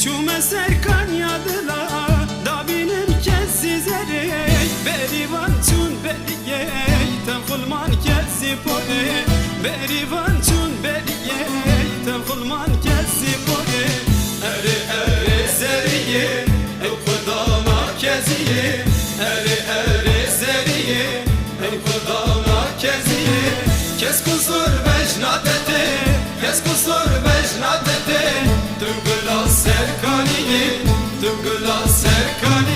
چوم سرکان یادلا دابینم کسی زری بریوان چون بریه تنفلمان کسی پوه بریوان چون بریه تنفلمان کسی پوه اره اره زریه ای خدا مرکزیه اره اره زریه ای خدا مرکزیه کس kusur vecnadete kes kusur vecnadete Tüm glas serkaniye tüm glas serkaniye